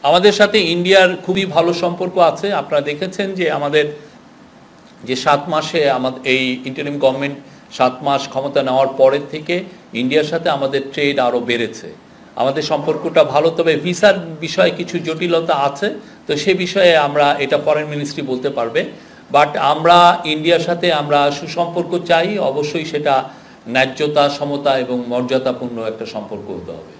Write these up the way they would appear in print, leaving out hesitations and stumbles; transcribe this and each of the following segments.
আমাদের সাথে ইন্ডিয়ার খুবই ভালো সম্পর্ক আছে। আপনারা দেখেছেন যে আমাদের যে 7 মাসে আমাদের এই ইন্টারিম গভর্নমেন্ট 7 মাস ক্ষমতা নেওয়ার পরের থেকে ইন্ডিয়ার সাথে আমাদের ট্রেড আরও বেড়েছে। আমাদের সম্পর্কটা ভালো, তবে ভিসার বিষয়ে কিছু জটিলতা আছে, তো সে বিষয়ে আমরা এটা ফরেন মিনিস্ট্রি বলতে পারবে। বাট আমরা ইন্ডিয়ার সাথে আমরা সুসম্পর্ক চাই, অবশ্যই সেটা ন্যায্যতা, সমতা এবং মর্যাদাপূর্ণ একটা সম্পর্ক হতে হবে।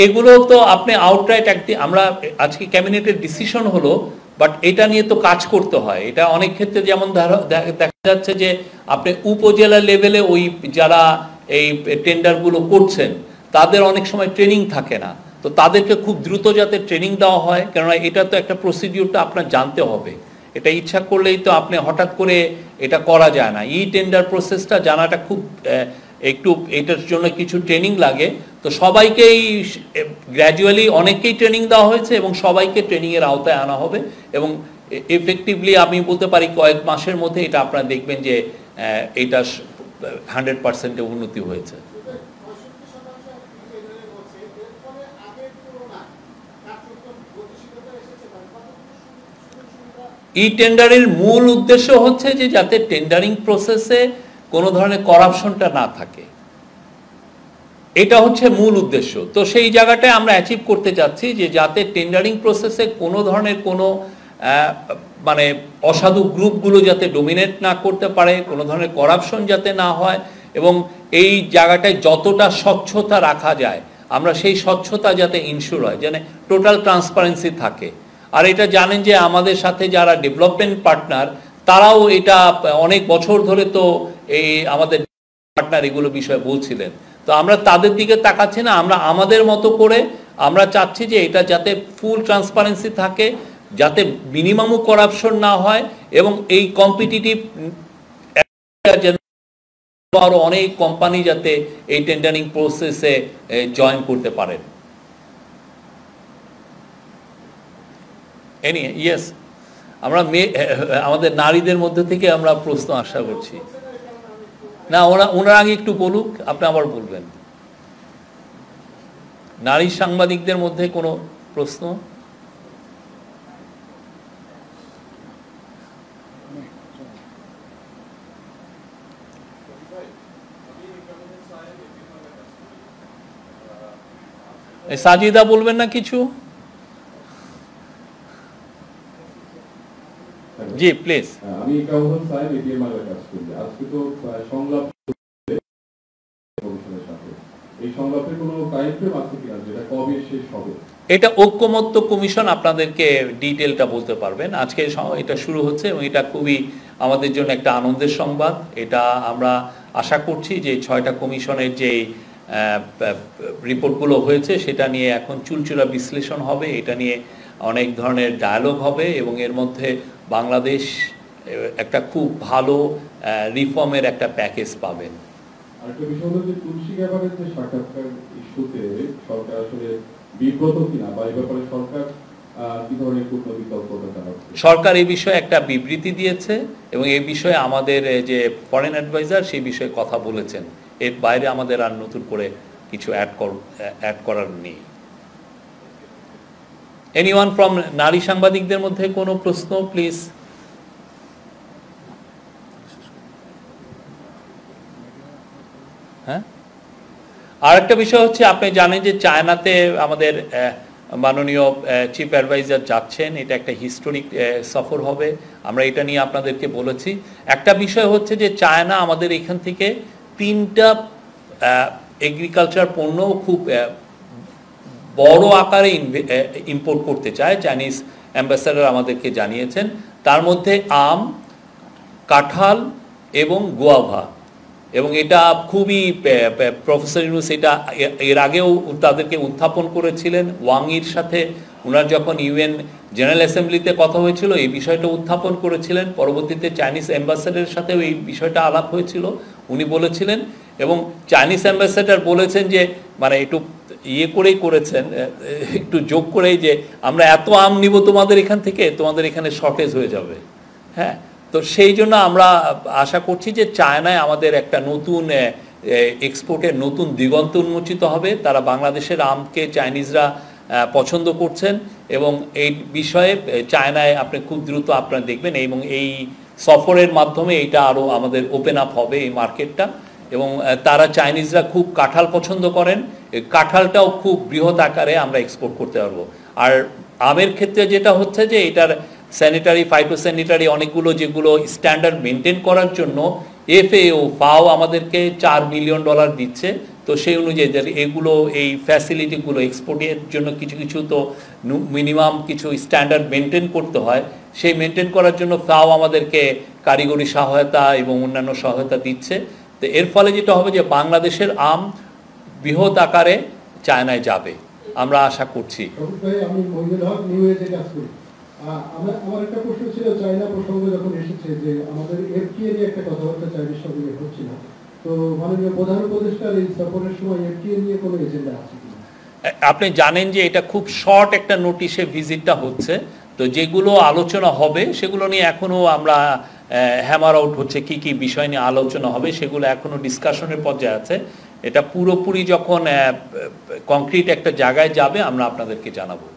এগুলো তো আপনি আউটরাইট আমরা আজকে ক্যাবিনেটের ডিসিশন হলো, বাট এটা নিয়ে তো কাজ করতে হয়। এটা অনেক ক্ষেত্রে যেমন দেখা যাচ্ছে যে আপনি উপজেলা লেভেলে ওই যারা এই টেন্ডারগুলো করছেন তাদের অনেক সময় ট্রেনিং থাকে না, তো তাদেরকে খুব দ্রুত যাতে ট্রেনিং দেওয়া হয়, কেননা এটা তো একটা প্রসিডিউরটা আপনার জানতে হবে। এটা ইচ্ছা করলেই তো আপনি হঠাৎ করে এটা করা যায় না। টেন্ডার প্রসেসটা জানাটা খুব একটু, এটার জন্য কিছু ট্রেনিং লাগে। তো সবাইকেই গ্র্যাজুয়ালি অনেককেই ট্রেনিং দেওয়া হয়েছে এবং সবাইকে ট্রেনিংয়ের আওতায় আনা হবে এবং এফেক্টিভলি আমি বলতে পারি কয়েক মাসের মধ্যে এটা আপনারা দেখবেন যে এটা 100% উন্নতি হয়েছে। টেন্ডারের মূল উদ্দেশ্য হচ্ছে যে যাতে টেন্ডারিং প্রসেসে কোনো ধরনের করাপশনটা না থাকে, এটা হচ্ছে মূল উদ্দেশ্য। তো সেই জায়গাটায় আমরা অ্যাচিভ করতে যাচ্ছি যে যাতে টেন্ডারিং প্রসেসে কোনো ধরনের কোনো মানে অসাধু গ্রুপগুলো যাতে ডোমিনেট না করতে পারে, কোনো ধরনের করাপশন যাতে না হয়, এবং এই জায়গাটায় যতটা স্বচ্ছতা রাখা যায় আমরা সেই স্বচ্ছতা যাতে ইনশিওর হয়, যেন টোটাল ট্রান্সপারেন্সি থাকে। আর এটা জানেন যে আমাদের সাথে যারা ডেভেলপমেন্ট পার্টনার তারাও এটা অনেক বছর ধরে তো এই আমাদের পার্টনার এগুলো বিষয়ে বলছিলেন, তো আমরা তাদের দিকে তাকাচ্ছি না, আমরা আমাদের মতো করে আমরা চাচ্ছি যে এটা যাতে ফুল ট্রান্সপারেন্সি থাকে, যাতে মিনিমামও করাপশন না হয়, এবং এই কম্পিটিটিভ আরও অনেক কোম্পানি যাতে এই টেন্ডারিং প্রসেসে জয়েন করতে পারেন। ইয়েস, আমরা আমাদের নারীদের মধ্যে থেকে আমরা প্রশ্ন আশা করছি। না, ওনার আগে একটু বলুক, আপনি আবার বলবেন। নারী সাংবাদিকদের মধ্যে কোনো প্রশ্ন? সাজিদা বলবেন না কিছু? জি প্লিজ। আমি কাউন্সিল সাহেব এটিএম এর কাজ করি। আজকে তো সংলাপ কমিশনের সাথে এই সংলাপের কোনো টাইম ফ্রেম আছে কিনা, যেটা কবে শেষ হবে? এটা ঐক্যমত্য কমিশন আপনাদেরকে ডিটেলটা বলতে পারবেন। আজকে এটা শুরু হচ্ছে এবং এটা খুবই আমাদের জন্য একটা আনন্দের সংবাদ। এটা আমরা আশা করছি যে 6টা কমিশনের যে রিপোর্টগুলো হয়েছে সেটা নিয়ে এখন চুলচুলা বিশ্লেষণ হবে, এটা নিয়ে অনেক ধরনের ডায়ালগ হবে এবং এর মধ্যে বাংলাদেশ একটা খুব ভালো রিফর্মের একটা প্যাকেজ পাবেন। আরেকটা বিষয় হলো যে তুলসী গ্যাবারের যে সাক্ষাৎকার ইস্যুতে সরকার আসলে বিব্রত কিনা, বা এই ব্যাপারে সরকার কি ধরনের কূটনৈতিক তৎপরতা চালাচ্ছে? সরকার এই বিষয়ে একটা বিবৃতি দিয়েছে এবং এই বিষয়ে আমাদের যে ফরেন অ্যাডভাইজার সেই বিষয়ে কথা বলেছেন। এর বাইরে আমাদের আর নতুন করে কিছু অ্যাড করার নেই। এনিওয়ান ফ্রম নারী সাংবাদিকদের মধ্যে কোনো প্রশ্ন প্লিজ? হ্যাঁ, আর একটা বিষয় হচ্ছে আপনি জানেন যে চায়নাতে আমাদের মাননীয় চিফ অ্যাডভাইজার যাচ্ছেন, এটা একটা হিস্টোরিক সফর হবে, আমরা এটা নিয়ে আপনাদেরকে বলেছি। একটা বিষয় হচ্ছে যে চায়না আমাদের এখান থেকে 3টা এগ্রিকালচার পণ্য খুব বড় আকারে ইম্পোর্ট করতে চায়, চাইনিজ অ্যাম্বাসাডার আমাদেরকে জানিয়েছেন। তার মধ্যে আম, কাঁঠাল এবং গোয়াভা, এবং এটা খুবই প্রফেসর ইউনুস এটা এর আগেও তাদেরকে উত্থাপন করেছিলেন। ওয়াংয়ের সাথে ওনার যখন ইউএন জেনারেল অ্যাসেম্বলিতে কথা হয়েছিল এই বিষয়টা উত্থাপন করেছিলেন। পরবর্তীতে চাইনিজ অ্যাম্বাসাডারের সাথেও এই বিষয়টা আলাপ হয়েছিল, উনি বলেছিলেন, এবং চাইনিজ অ্যাম্বাসাডার বলেছেন যে মানে একটু করেই করেছেন, একটু যোগ করেই, যে আমরা এত আম নিব তোমাদের এখান থেকে, তোমাদের এখানে শর্টেজ হয়ে যাবে। হ্যাঁ, তো সেই জন্য আমরা আশা করছি যে চায়নায় আমাদের একটা নতুন এক্সপোর্টের নতুন দিগন্ত উন্মোচিত হবে। তারা বাংলাদেশের আমকে চাইনিজরা পছন্দ করছেন এবং এই বিষয়ে চায়নায় আপনি খুব দ্রুত আপনারা দেখবেন এবং এই সফরের মাধ্যমে এটা আরও আমাদের ওপেন আপ হবে এই মার্কেটটা। এবং তারা চাইনিজরা খুব কাঁঠাল পছন্দ করেন, কাঁঠালটাও খুব বৃহৎ আকারে আমরা এক্সপোর্ট করতে পারবো। আর আমের ক্ষেত্রে যেটা হচ্ছে যে এটার স্যানিটারি ফাইটোস্যানিটারি অনেকগুলো যেগুলো স্ট্যান্ডার্ড মেনটেন করার জন্য ফাও আমাদেরকে $4 মিলিয়ন দিচ্ছে। তো সেই অনুযায়ী এগুলো এই ফ্যাসিলিটিগুলো এক্সপোর্টের জন্য কিছু কিছু তো মিনিমাম কিছু স্ট্যান্ডার্ড মেনটেন করতে হয়, সেই মেনটেন করার জন্য ফাও আমাদেরকে কারিগরি সহায়তা এবং অন্যান্য সহায়তা দিচ্ছে। তো এর ফলে যেটা হবে যে বাংলাদেশের আম বৃহৎ আকারে চায়নায় যাবে আমরা আশা করছি। আমি মহিদুল হক নিউ এজে কাজ করি। আমার একটা প্রশ্ন ছিল, চায়না প্রসঙ্গ যখন এসেছে যে আমাদের এফটিএ নিয়ে একটা কথাবার্তা চাইনিজ সঙ্গে হচ্ছিল, তো মাননীয় প্রধান উপদেষ্টার এই সফরের সময় এফটিএ নিয়ে কোনো এজেন্ডা আছে কিনা? আপনি জানেন যে এটা খুব শর্ট একটা নোটিশে ভিজিটটা হচ্ছে, তো যেগুলো আলোচনা হবে সেগুলো নিয়ে এখনও আমরা হ্যামার আউট হচ্ছে কি কি বিষয় নিয়ে আলোচনা হবে, সেগুলো এখনও ডিসকাশনের পর্যায়ে আছে। এটা পুরোপুরি যখন কংক্রিট একটা জায়গায় যাবে আমরা আপনাদেরকে জানাবো।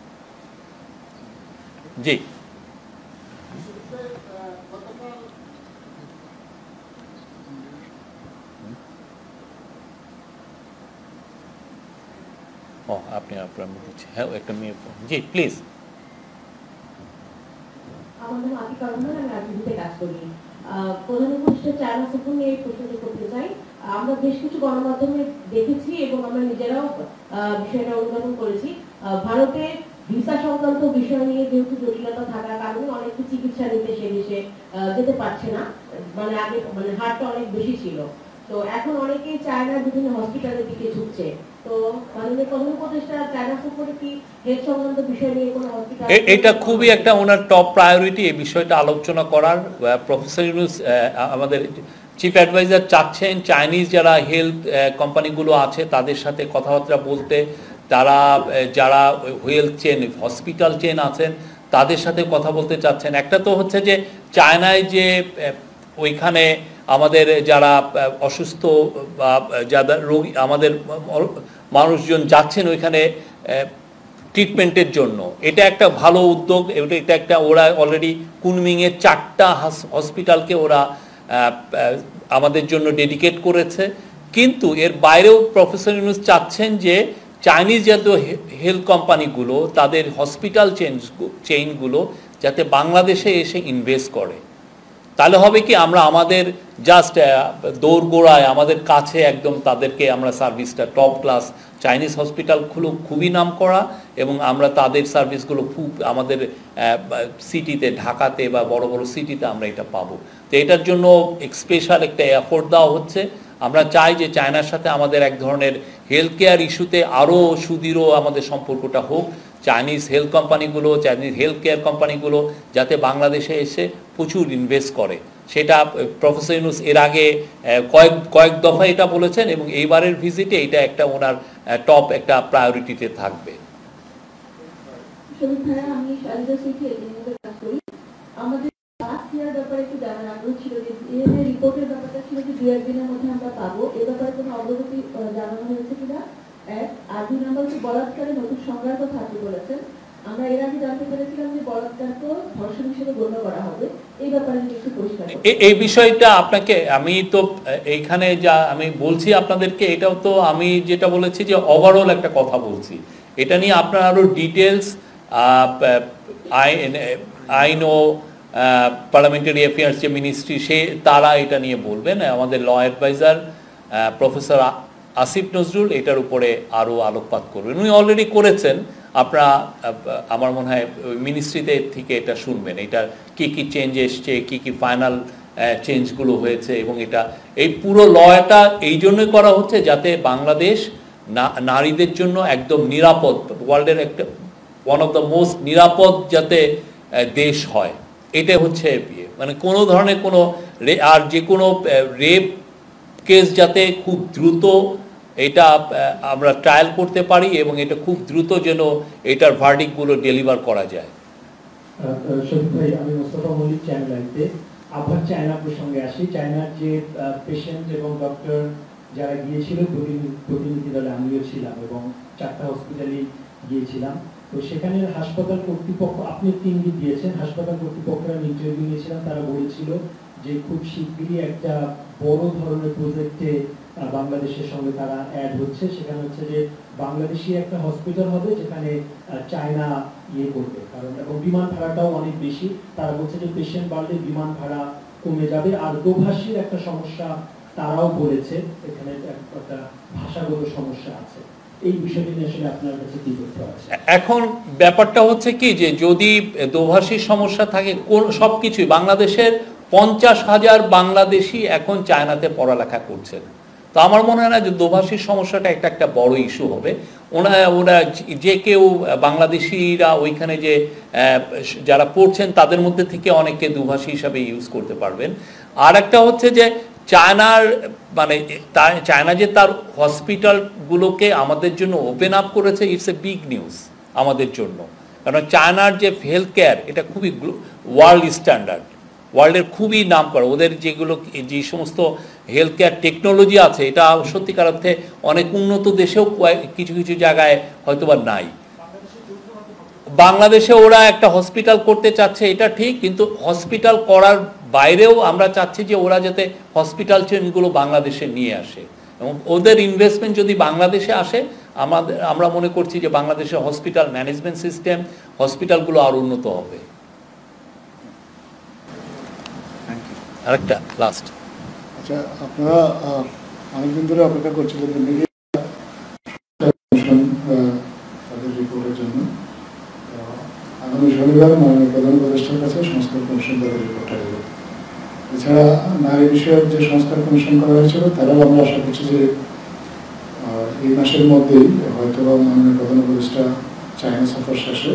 জি, ও আপনি আপনার হ্যাঁ একটা মেয়ে, জি প্লিজ। আমার নাম আতিকা রহমান, আমি আরটিভিতে কাজ করি। প্রধান উপদেষ্টা চায়না সফর নিয়ে প্রশ্নটি করতে চাই। আমরা বেশ কিছু গণমাধ্যমে দেখেছি এবং আমরা নিজেরাও বিষয়টা অনুধাবন করেছি। ভারতে ভিসা সংক্রান্ত বিষয় নিয়ে যেহেতু জটিলতা থাকার কারণে অনেকে চিকিৎসা নিতে সে দেশে যেতে পারছে না, মানে আগে মানে হারটা অনেক বেশি ছিল। তো এখন অনেকেই চায়নার বিভিন্ন হসপিটালের দিকে ঝুঁকছে। তো মাননীয় প্রধান উপদেষ্টা চায়না সফরে কি হেলথ সংক্রান্ত বিষয় নিয়ে কোনো হসপিটাল, এটা খুবই একটা ওনার টপ প্রায়োরিটি এই বিষয়টা আলোচনা করার। প্রফেসর ইউনূস আমাদের চিফ অ্যাডভাইজার চাচ্ছেন চাইনিজ যারা হেলথ কোম্পানিগুলো আছে তাদের সাথে কথাবার্তা বলতে, তারা যারা হেলথ চেন হসপিটাল চেন আছেন তাদের সাথে কথা বলতে চাচ্ছেন। একটা তো হচ্ছে যে চায়নায় যে ওইখানে আমাদের যারা অসুস্থ বা যারা রোগী আমাদের মানুষজন যাচ্ছেন ওইখানে ট্রিটমেন্টের জন্য, এটা একটা ভালো উদ্যোগ। এটা একটা ওরা অলরেডি কুনমিংয়ের 4টা হসপিটালকে ওরা আমাদের জন্য ডেডিকেট করেছে। কিন্তু এর বাইরেও প্রফেসর ইউনূস চাচ্ছেন যে চাইনিজ জাতীয় হেলথ কোম্পানিগুলো তাদের হসপিটাল চেইনগুলো যাতে বাংলাদেশে এসে ইনভেস্ট করে। তাহলে হবে কি আমরা আমাদের জাস্ট দৌড়গোড়ায় আমাদের কাছে একদম তাদেরকে আমরা সার্ভিসটা টপ ক্লাস চাইনিজ হসপিটালগুলো খুবই নাম করা এবং আমরা তাদের সার্ভিসগুলো খুব আমাদের সিটিতে ঢাকাতে বা বড় বড় সিটিতে আমরা এটা পাবো। তো এটার জন্য স্পেশাল একটা এফোর্ট দেওয়া হচ্ছে। আমরা চাই যে চায়নার সাথে আমাদের এক ধরনের হেলথ কেয়ার ইস্যুতে আরও সুদৃঢ় আমাদের সম্পর্কটা হোক। চাইনিজ হেলথ কোম্পানিগুলো, চাইনিজ হেলথ কেয়ার কোম্পানিগুলো যাতে বাংলাদেশে এসে প্রচুর ইনভেস্ট করে, সেটা প্রফেসর ইউনূস এর আগে কয়েক দফা এটা বলেছেন এবং এইবারের ভিজিটে এটা একটা ওনার টপ একটা প্রায়োরিটিতে থাকবে। আমি শালিদা সিটি এজেন্সিতে কাজ করি। আমাদের লাস্ট ইয়ার ব্যাপারে একটু জানার আগ্রহ ছিল যে এই যে রিপোর্টের ব্যাপারটা ছিল যে 2-1 দিনের মধ্যে আমরা পাবো, এ ব্যাপারে কোনো অগ্রগতি জানানো হয়েছে কিনা, এক। আর 2 নম্বর হচ্ছে বলাৎকারে নতুন সংজ্ঞার কথা আপনি বলেছেন। আমরা এর আগে জানতে পেরেছিলাম যে বলাৎকারকে ধর্ষণ হিসেবে গণ্য করা হবে, এই ব্যাপারে একটু পরিষ্কার। এই বিষয়টা আপনাকে আমি তো এইখানে যা আমি বলছি আপনাদেরকে, এটাও তো আমি যেটা বলেছি যে ওভারঅল একটা কথা বলছি, এটা নিয়ে আপনার আরও ডিটেলস আইন ও পার্লামেন্টারি অ্যাফেয়ার্স যে মিনিস্ট্রি তারা এটা নিয়ে বলবেন। আমাদের law adviser professor Asif Nazrul এটার উপরে আরও আলোকপাত করবেন, উনি অলরেডি করেছেন। আপনারা আমার মনে হয় মিনিস্ট্রিতে থেকে এটা শুনবেন, এটা কি কি চেঞ্জ এসছে, কি কি ফাইনাল চেঞ্জগুলো হয়েছে এবং এটা এই পুরো লটা এই জন্যই করা হচ্ছে যাতে বাংলাদেশ নারীদের জন্য একদম নিরাপদ, ওয়ার্ল্ডের একটা ওয়ান অফ দ্য মোস্ট নিরাপদ যাতে দেশ হয়। এটা হচ্ছে মানে কোনো ধরনের কোনো আর যে কোনো রেপ কেস যাতে খুব দ্রুত এটা আমরা ট্রায়াল করতে পারি এবং এটা খুব দ্রুত যেন এটার ভার্ডিক্টগুলো ডেলিভার করা যায়। শফিক ভাই, আমি মোস্তফা মল্লিক চ্যানেল আইতে। আবার চায়না প্রসঙ্গে আসি। চায়নার যে পেশেন্ট এবং ডক্টর যারা গিয়েছিল, প্রতিনিধি দলে আমিও ছিলাম এবং 4টা হসপিটালে গিয়েছিলাম। তো সেখানে হাসপাতাল কর্তৃপক্ষ, আপনি 3 দিন দিয়েছেন, হাসপাতাল কর্তৃপক্ষরা ইন্টারভিউ নিয়েছিলাম, তারা বলেছিল যে খুব শীঘ্রই একটা বড় ধরনের প্রজেক্টে বাংলাদেশের সঙ্গে তারা অ্যাড হচ্ছে। সেখানে হচ্ছে যে বাংলাদেশি একটা হসপিটাল হবে যেখানে চায়না ইয়ে করবে, কারণ এবং বিমান ভাড়াটাও অনেক বেশি। তারা বলছে যে পেশেন্ট বাড়লে বিমান ভাড়া কমে যাবে। আর দোভাষীর একটা সমস্যা তারাও বলেছে, এখানে একটা ভাষাগত সমস্যা আছে। এই বিষয়টি নিয়ে আসলে আপনার কাছে কি তথ্য আছে? এখন ব্যাপারটা হচ্ছে কি যে যদি দোভাষীর সমস্যা থাকে, সবকিছুই বাংলাদেশের 50,000 বাংলাদেশি এখন চায়নাতে পড়ালেখা করছেন। তো আমার মনে হয় না যে দোভাষীর সমস্যাটা একটা বড় ইস্যু হবে। ওরা যে কেউ বাংলাদেশিরা ওইখানে যে যারা পড়ছেন তাদের মধ্যে থেকে অনেকে দুভাষী হিসাবে ইউজ করতে পারবেন। আর একটা হচ্ছে যে চায়নার মানে চায়না যে তার হসপিটালগুলোকে আমাদের জন্য ওপেন আপ করেছে, ইটস এ বিগ নিউজ আমাদের জন্য। কারণ চায়নার যে হেলথ কেয়ার এটা খুবই ওয়ার্ল্ড স্ট্যান্ডার্ড, ওয়ার্ল্ডের খুবই নাম করা। ওদের যে সমস্ত হেলথ কেয়ার টেকনোলজি আছে এটা সত্যিকার অর্থে অনেক উন্নত দেশেও কিছু কিছু জায়গায় হয়তোবা নাই। বাংলাদেশে ওরা একটা হসপিটাল করতে চাচ্ছে, এটা ঠিক, কিন্তু হসপিটাল করার বাইরেও আমরা চাচ্ছি যে ওরা যাতে হসপিটাল চেনগুলো বাংলাদেশে নিয়ে আসে এবং ওদের ইনভেস্টমেন্ট যদি বাংলাদেশে আসে আমরা মনে করছি যে বাংলাদেশের হসপিটাল ম্যানেজমেন্ট সিস্টেম, হসপিটালগুলো আরো উন্নত হবে। আরেকটা লাস্ট, আচ্ছা, আপনারা অনেকদিন ধরে অপেক্ষা করছিলেন যে মিডিয়া তাদের রিপোর্টের জন্য। আগামী শনিবার মাননীয় প্রধান উপদেষ্টার কাছে সংস্কার কমিশন তাদের রিপোর্ট আসবে। এছাড়া নারী বিষয়ক যে সংস্কার কমিশন করা হয়েছিল তারাও আমরা আশা করছি যে এই মাসের মধ্যেই হয়তো মাননীয় প্রধান উপদেষ্টা চায়না সফর শেষে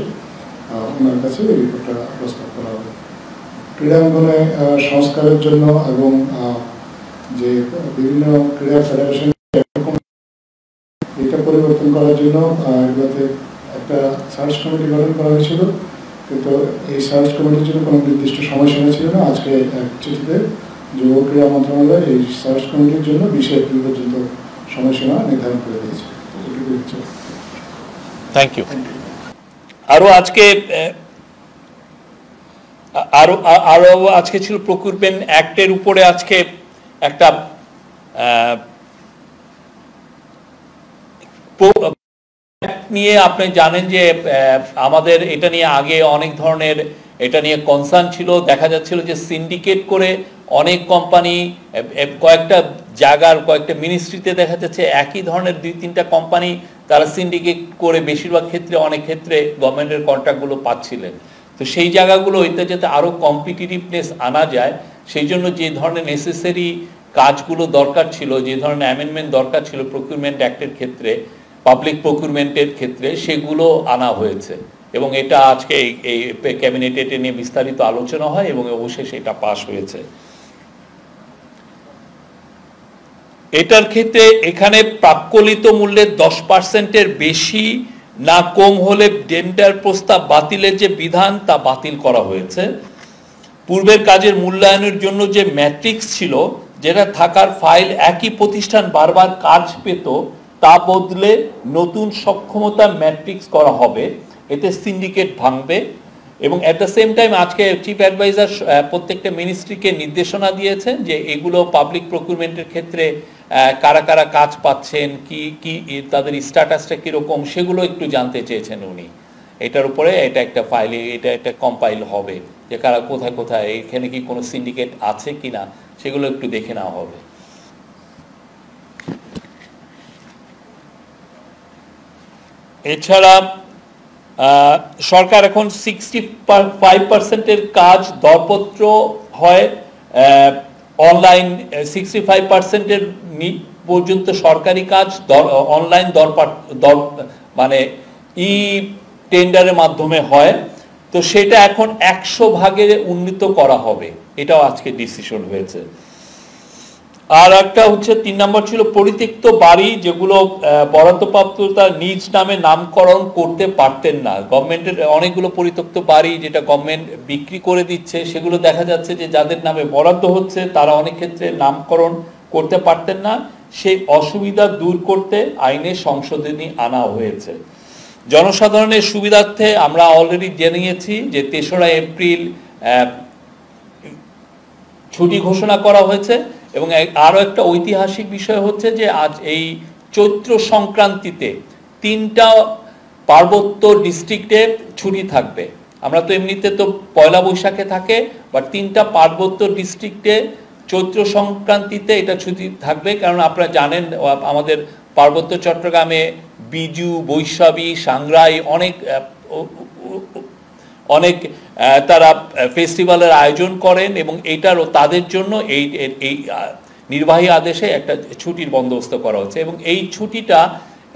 ওনার কাছে এই রিপোর্টটা প্রস্তাব করা হবে। ক্রীড়াঙ্গনে সংস্কারের জন্য এবং যে বিভিন্ন ক্রীড়া ফেডারেশন এটা পরিবর্তন করার জন্য এগুলোতে একটা সার্চ কমিটি গঠন করা হয়েছিল, কিন্তু এই সার্চ কমিটির জন্য কোনো নির্দিষ্ট সময়সীমা ছিল না। আজকে এক চিঠিতে যুব ক্রীড়া মন্ত্রণালয় এই সার্চ কমিটির জন্য 20 এপ্রিল পর্যন্ত সময়সীমা নির্ধারণ করে দিয়েছে। Thank you. আরো আজকে ছিল প্রকিউরমেন্ট অ্যাক্টের উপরে আজকে একটা নিয়ে আপনি জানেন যে আমাদের এটা নিয়ে আগে অনেক ধরনের এটা নিয়ে কনসার্ন ছিল। দেখা যাচ্ছিল যে সিন্ডিকেট করে অনেক কোম্পানি কয়েকটা জায়গার কয়েকটা মিনিস্ট্রিতে দেখা যাচ্ছে একই ধরনের 2-3টা কোম্পানি তারা সিন্ডিকেট করে বেশিরভাগ ক্ষেত্রে অনেক ক্ষেত্রে গভর্নমেন্টের কন্ট্রাক্টগুলো পাচ্ছিলেন। তো সেই জায়গাগুলো এতে যাতে আরো কম্পিটিটিভনেস আনা যায় সেই জন্য যে ধরনের নেসেসারি কাজগুলো দরকার ছিল, যে ধরনের অ্যামেন্ডমেন্ট দরকার ছিল প্রকিউরমেন্ট অ্যাক্টের ক্ষেত্রে, পাবলিক প্রকিউরমেন্টের ক্ষেত্রে, সেগুলো আনা হয়েছে এবং এটা আজকে এই ক্যাবিনেটে এটা নিয়ে বিস্তারিত আলোচনা হয় এবং অবশেষে এটা পাস হয়েছে। এটার ক্ষেত্রে এখানে প্রাক্কলিত মূল্যের 10%-এর বেশি না কম হলে টেন্ডার প্রস্তাব বাতিলের যে বিধান তা বাতিল করা হয়েছে। পূর্বের কাজের মূল্যায়নের জন্য যে ম্যাট্রিক্স ছিল যেটা থাকার ফাইল একই প্রতিষ্ঠান বারবার কাজ পেত তা বদলে নতুন সক্ষমতা ম্যাট্রিক্স করা হবে, এতে সিন্ডিকেট ভাঙবে। এবং অ্যাট দ্য সেম টাইম আজকে চিফ অ্যাডভাইজার প্রত্যেকটা মিনিস্ট্রিকে নির্দেশনা দিয়েছেন যে এগুলো পাবলিক প্রকিউরমেন্টের ক্ষেত্রে কারা কারা কাজ পাচ্ছেন, কি কি তাদের স্ট্যাটাসটা কীরকম সেগুলো একটু জানতে চেয়েছেন উনি। এটার উপরে এটা একটা ফাইলে এটা একটা কম্পাইল হবে যে কারা কোথায় কোথায় এখানে কি কোনো সিন্ডিকেট আছে কিনা সেগুলো একটু দেখে নেওয়া হবে। এছাড়া সরকার এখন 65%-এর কাজ দরপত্র হয় অনলাইন, 65%-এর পর্যন্ত সরকারি কাজ অনলাইন মানে ই টেন্ডারের মাধ্যমে হয়। তো সেটা এখন 100 ভাগে উন্নীত করা হবে, এটাও আজকে ডিসিশন হয়েছে। আর একটা হচ্ছে 3 নম্বর ছিল পরিত্যক্ত বাড়ি যেগুলো বরাদ্দপ্রাপ্ত তার নিজ নামে নামকরণ করতে পারতেন না। গভর্নমেন্টের অনেকগুলো পরিত্যক্ত বাড়ি যেটা গভর্নমেন্ট বিক্রি করে দিচ্ছে, সেগুলো দেখা যাচ্ছে যে যাদের নামে বরাদ্দ হচ্ছে তারা অনেক ক্ষেত্রে নামকরণ করতে পারতেন না। সেই অসুবিধা দূর করতে আইনে সংশোধনী আনা হয়েছে। জনসাধারণের সুবিধার্থে আমরা অলরেডি জানিয়েছি যে 3রা এপ্রিল ছুটি ঘোষণা করা হয়েছে। এবং আরও একটা ঐতিহাসিক বিষয় হচ্ছে যে আজ এই চৈত্র সংক্রান্তিতে 3টা পার্বত্য ডিস্ট্রিক্টে ছুটি থাকবে। আমরা তো এমনিতে তো পয়লা বৈশাখে থাকে, বাট 3টা পার্বত্য ডিস্ট্রিক্টে চৈত্র সংক্রান্তিতে এটা ছুটি থাকবে। কারণ আপনারা জানেন আমাদের পার্বত্য চট্টগ্রামে বিজু, বৈশাখী, সাংগ্রাই অনেক তারা ফেস্টিভ্যালের আয়োজন করেন এবং এটারও তাদের জন্য এই নির্বাহী আদেশে একটা ছুটির বন্দোবস্ত করা হচ্ছে। এবং এই ছুটিটা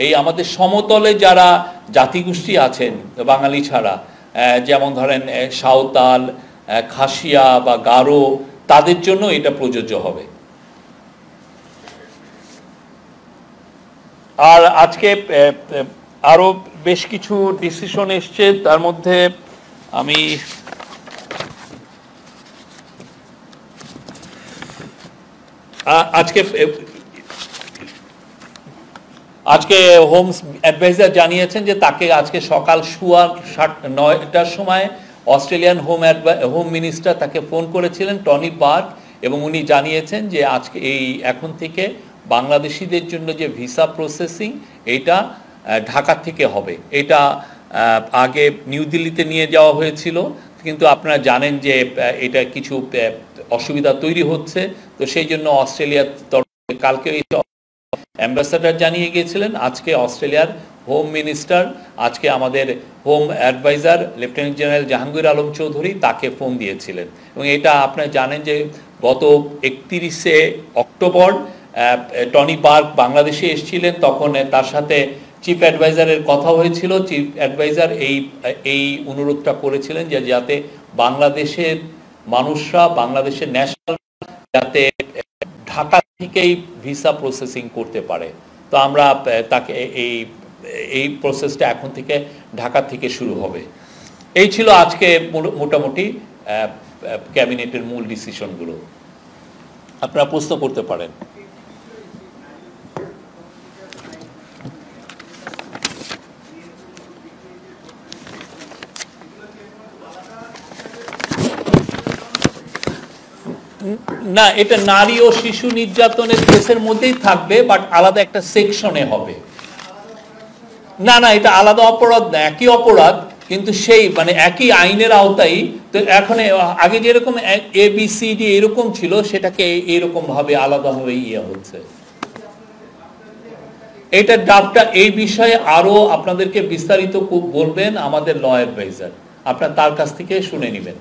এই আমাদের সমতলে যারা জাতিগোষ্ঠী আছেন বাঙালি ছাড়া, যেমন ধরেন সাঁওতাল, খাসিয়া বা গারো, তাদের জন্য এটা প্রযোজ্য হবে। আর আজকে আরো বেশ কিছু ডিসিশন এসছে, তার মধ্যে আমি আজকে হোম অ্যাডভাইজার জানিয়েছেন যে তাকে আজকে সকাল 9টার সময় অস্ট্রেলিয়ান হোম মিনিস্টার তাকে ফোন করেছিলেন, টনি বার্গ, এবং উনি জানিয়েছেন যে আজকে এখন থেকে বাংলাদেশিদের জন্য যে ভিসা প্রসেসিং এটা ঢাকা থেকে হবে। এটা আগে নিউ দিল্লিতে নিয়ে যাওয়া হয়েছিল, কিন্তু আপনারা জানেন যে এটা কিছু অসুবিধা তৈরি হচ্ছে। তো সেই জন্য অস্ট্রেলিয়ার তরফে কালকে অ্যাম্বাসাডার জানিয়ে গিয়েছিলেন, আজকে অস্ট্রেলিয়ার হোম মিনিস্টার, আজকে আমাদের home adviser lieutenant general Jahangir Alam Chowdhury তাকে ফোন দিয়েছিলেন। এবং এটা আপনারা জানেন যে গত 31শে অক্টোবর টনি বার্গ বাংলাদেশে এসেছিলেন, তখন তার সাথে চিফ অ্যাডভাইজারের কথা হয়েছিল। চিফ অ্যাডভাইজার এই অনুরোধটা করেছিলেন যে যাতে বাংলাদেশের মানুষরা, বাংলাদেশের ন্যাশনাল যাতে ঢাকা থেকেই ভিসা প্রসেসিং করতে পারে। তো আমরা তাকে এই প্রসেসটা এখন থেকে ঢাকা থেকে শুরু হবে। এই ছিল আজকে মোটামুটি ক্যাবিনেটের মূল ডিসিশনগুলো। আপনারা প্রশ্ন করতে পারেন। না, এটা নারী ও শিশু নির্যাতনের কেসের মধ্যেই থাকবে, বাট আলাদা একটা সেকশনে হবে। না, এটা আলাদা অপরাধ না, একই অপরাধ, কিন্তু সেই মানে একই আইনের আওতায়। তো এখন আগে যেরকম ABCD এরকম ছিল, সেটাকে এরকম ভাবে আলাদাভাবে হচ্ছে। এটা ড্রাফটটা এই বিষয়ে আরো আপনাদেরকে বিস্তারিত বলবেন আমাদের ল অ্যাডভাইজার, আপনার তার কাছ থেকে শুনে নেবেন।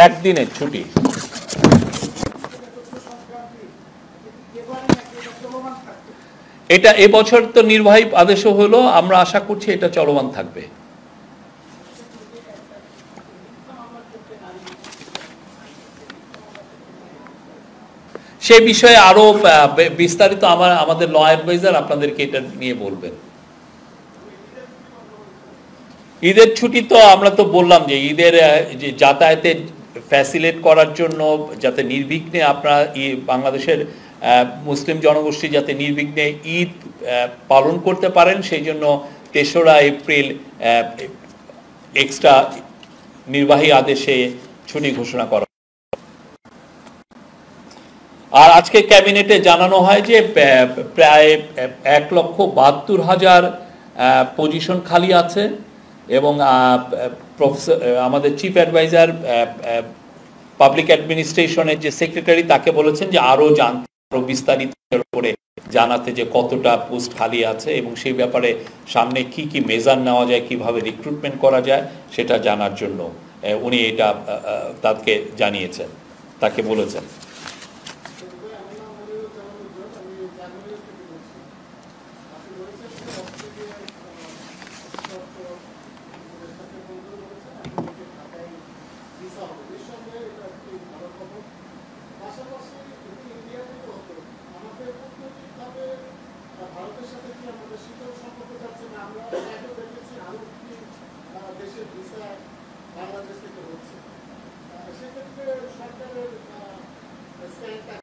একদিনের ছুটি। এটা এবছর তো নির্বাহী আদেশও হলো, আমরা আশা করছি এটা চলমান থাকবে। সে বিষয়ে আরো বিস্তারিত আমাদের ল অ্যাডভাইজার আপনাদেরকে এটা নিয়ে বলবেন। ঈদের ছুটি তো আমরা তো বললাম যে ঈদের যে যাতায়াতের ফ্যাসিলিটেট করার জন্য, যাতে নির্বিঘ্নে আপনারা বাংলাদেশের মুসলিম জনগোষ্ঠী যাতে নির্বিঘ্নে ঈদ পালন করতে পারেন, সেই জন্য 3রা এপ্রিল এক্সট্রা নির্বাহী আদেশে ছুটি ঘোষণা করা। আর আজকে ক্যাবিনেটে জানানো হয় যে প্রায় 1,72,000 পজিশন খালি আছে, এবং প্রফেসর আমাদের চিফ অ্যাডভাইজার পাবলিক অ্যাডমিনিস্ট্রেশনের যে সেক্রেটারি তাকে বলেছেন যে আরো বিস্তারিত করে জানাতে যে কতটা পোস্ট খালি আছে, এবং সেই ব্যাপারে সামনে কি কি মেজার নেওয়া যায়, কিভাবে রিক্রুটমেন্ট করা যায় সেটা জানার জন্য উনি এটা তাকে জানিয়েছেন, তাকে বলেছেন। সরকারের